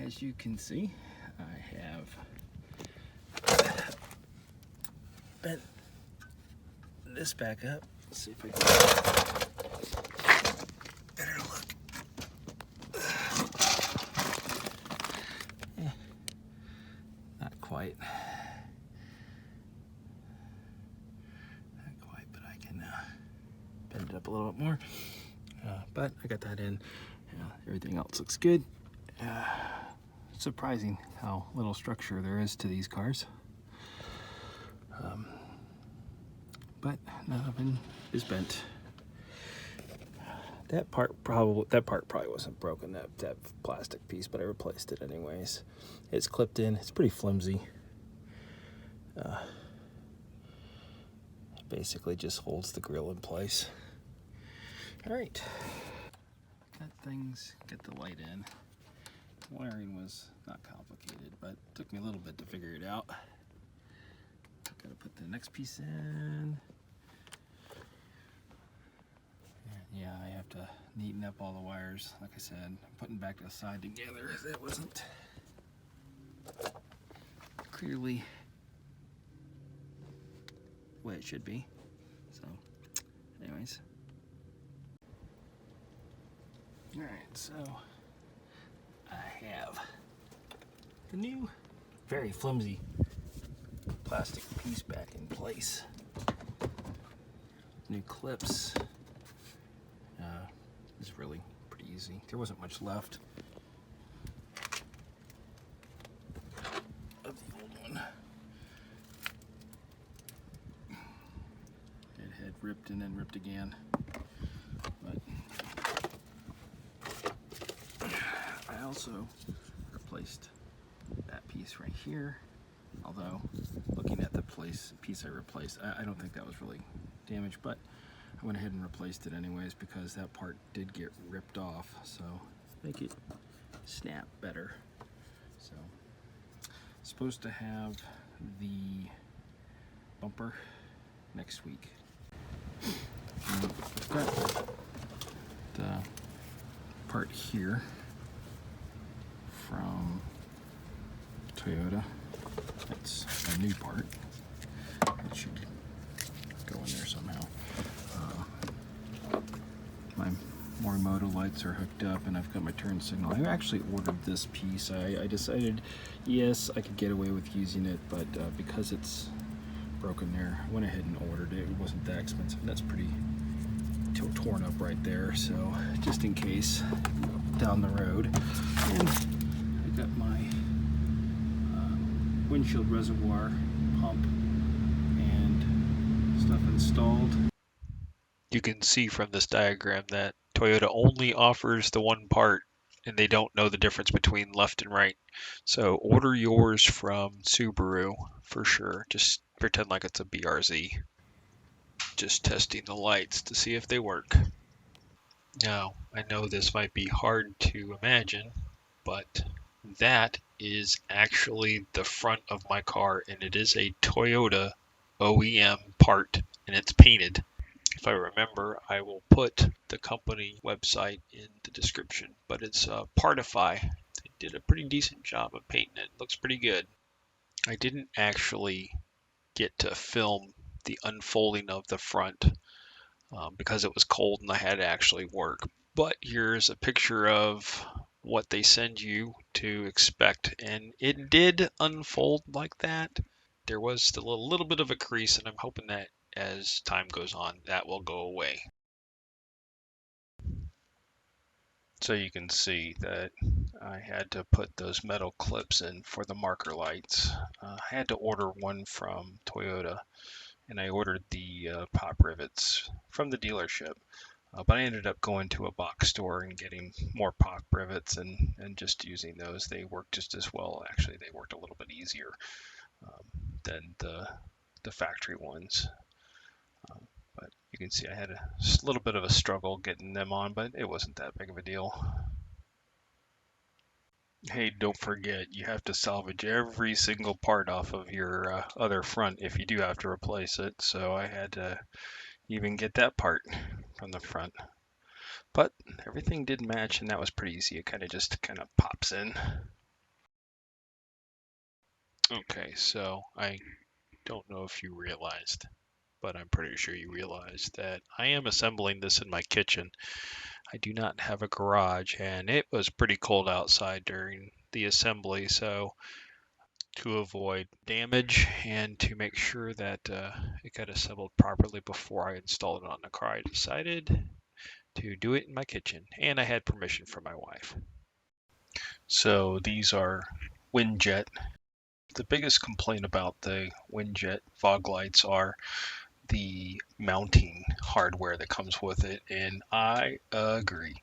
as you can see, I have bent this back up. Let's see if I can better look. Not quite. Not quite, but I can bend it up a little bit more. But I got that in. Everything else looks good. Surprising how little structure there is to these cars. But none of it is bent. That part probably wasn't broken, that plastic piece, but I replaced it anyways. It's clipped in. It's pretty flimsy. Basically just holds the grill in place. All right. Get the light in. Wiring was not complicated, but it took me a little bit to figure it out. Gotta put the next piece in. And yeah, I have to neaten up all the wires. Like I said, putting back the side together, that wasn't clearly the way it should be. So, anyways. All right, so I have the new, very flimsy plastic piece back in place. New clips. It's really pretty easy. There wasn't much left of the old one. It had ripped and then ripped again. But I also replaced that piece right here. Although, looking at the piece I replaced, I don't think that was really damaged, but I went ahead and replaced it anyways because that part did get ripped off, so make it snap better. So, supposed to have the bumper next week. I've got the part here from Toyota. It's a new part. It should go in there somehow. My Morimoto lights are hooked up and I've got my turn signal. I actually ordered this piece. I decided, yes, I could get away with using it, but because it's broken there, I went ahead and ordered it. It wasn't that expensive. That's pretty torn up right there, so just in case down the road. And I got my windshield reservoir pump and stuff installed. You can see from this diagram that Toyota only offers the one part and they don't know the difference between left and right. So order yours from Subaru for sure. Just pretend like it's a BRZ. Just testing the lights to see if they work. Now, I know this might be hard to imagine, but that is actually the front of my car, and it is a Toyota OEM part, and it's painted. If I remember, I will put the company website in the description, but it's Partify. They did a pretty decent job of painting it. It looks pretty good. I didn't actually get to film the unfolding of the front because it was cold and I had to actually work. But here's a picture of what they send you to expect, and it did unfold like that. There was still a little bit of a crease, and I'm hoping that as time goes on that will go away. So you can see that I had to put those metal clips in for the marker lights. I had to order one from Toyota, and I ordered the pop rivets from the dealership. But I ended up going to a box store and getting more pop rivets and just using those. They worked just as well. Actually, they worked a little bit easier than the factory ones. But you can see I had a little bit of a struggle getting them on, but it wasn't that big of a deal. Hey, don't forget, you have to salvage every single part off of your other front if you do have to replace it. So I had to even get that part from the front. But everything did match, and that was pretty easy. It kind of pops in. Okay, so I don't know if you realized, but I'm pretty sure you realized that I am assembling this in my kitchen. I do not have a garage, and it was pretty cold outside during the assembly, so to avoid damage and to make sure that it got assembled properly before I installed it on the car, I decided to do it in my kitchen, and I had permission from my wife. So these are Winjet. The biggest complaint about the Winjet fog lights are the mounting hardware that comes with it, and I agree.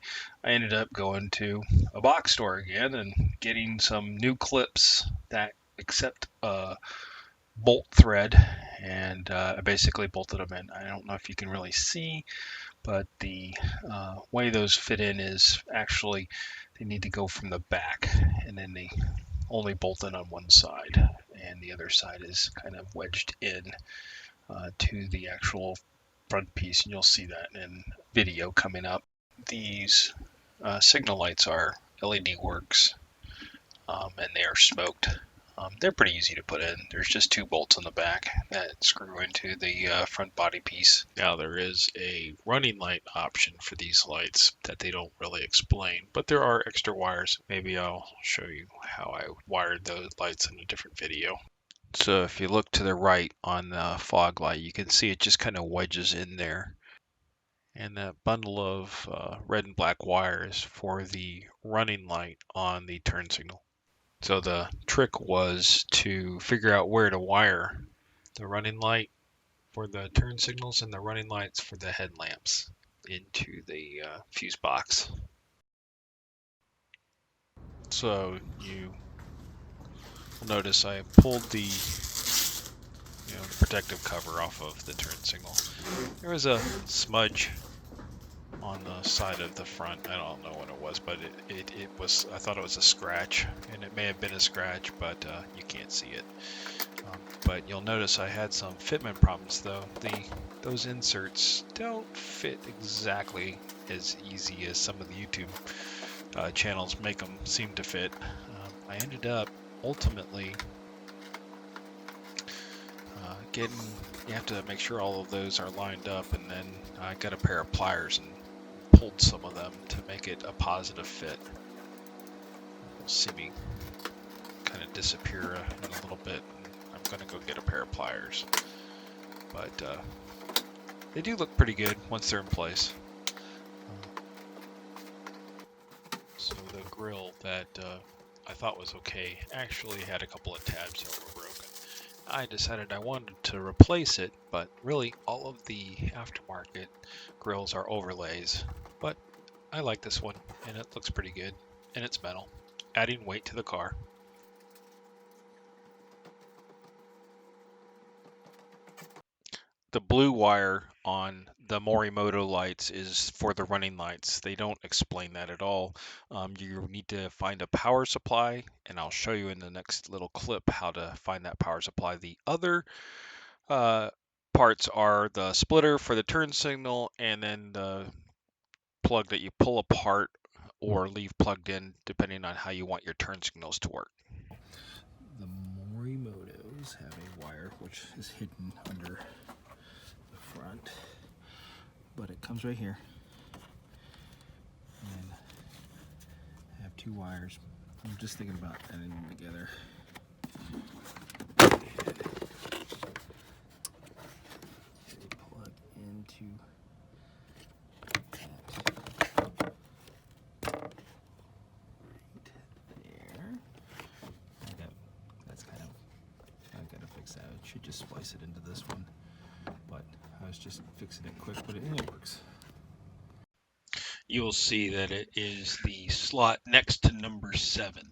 I ended up going to a box store again and getting some new clips that accept bolt thread, and I basically bolted them in. I don't know if you can really see, but the way those fit in is actually they need to go from the back, and then they only bolt in on one side, and the other side is kind of wedged in to the actual front piece, and you'll see that in video coming up. These signal lights are LED works, and they are smoked. They're pretty easy to put in. There's just two bolts on the back that screw into the front body piece. Now there is a running light option for these lights that they don't really explain, but there are extra wires. Maybe I'll show you how I wired those lights in a different video. So if you look to the right on the fog light, you can see it just kind of wedges in there. And that bundle of red and black wires for the running light on the turn signal. So the trick was to figure out where to wire the running light for the turn signals and the running lights for the headlamps into the fuse box. So you will notice I pulled the the protective cover off of the turn signal. There was a smudge on the side of the front. I don't know what it was, but it was, I thought it was a scratch, and it may have been a scratch, but you can't see it. But you'll notice I had some fitment problems though. Those inserts don't fit exactly as easy as some of the YouTube channels make them seem to fit. I ended up ultimately you have to make sure all of those are lined up, and then I got a pair of pliers and pulled some of them to make it a positive fit. You'll see me kind of disappear in a little bit. I'm going to go get a pair of pliers, but they do look pretty good once they're in place. So the grill that I thought was okay actually had a couple of tabs that were broken. I decided I wanted to replace it, but really all of the aftermarket grills are overlays. But I like this one, and it looks pretty good, and it's metal, adding weight to the car. The blue wire on the Morimoto lights is for the running lights. They don't explain that at all. You need to find a power supply, and I'll show you in the next little clip how to find that power supply. The other parts are the splitter for the turn signal, and then the plug that you pull apart or leave plugged in depending on how you want your turn signals to work. The Morimotos have a wire which is hidden under the front, but it comes right here, and I have two wires. I'm just thinking about adding them together. They plug into that right there. That's kind of, I've got to fix that. I should just splice it into this one, but I was just fixing it quick, but it works. You'll see that it is the slot next to number 7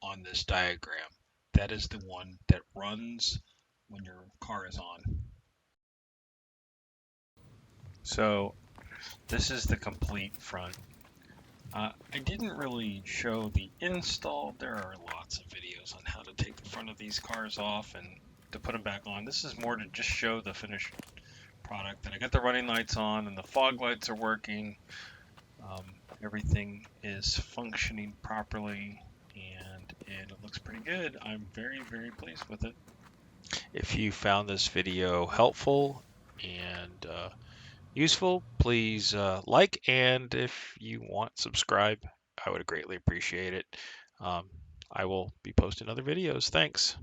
on this diagram. That is the one that runs when your car is on. So this is the complete front. I didn't really show the install. There are lots of videos on how to take the front of these cars off and to put them back on. This is more to just show the finished product. And I got the running lights on, and the fog lights are working. Everything is functioning properly, and and it looks pretty good. I'm very, very pleased with it. If you found this video helpful and useful, please like, and if you want, subscribe. I would greatly appreciate it. Um, I will be posting other videos. Thanks.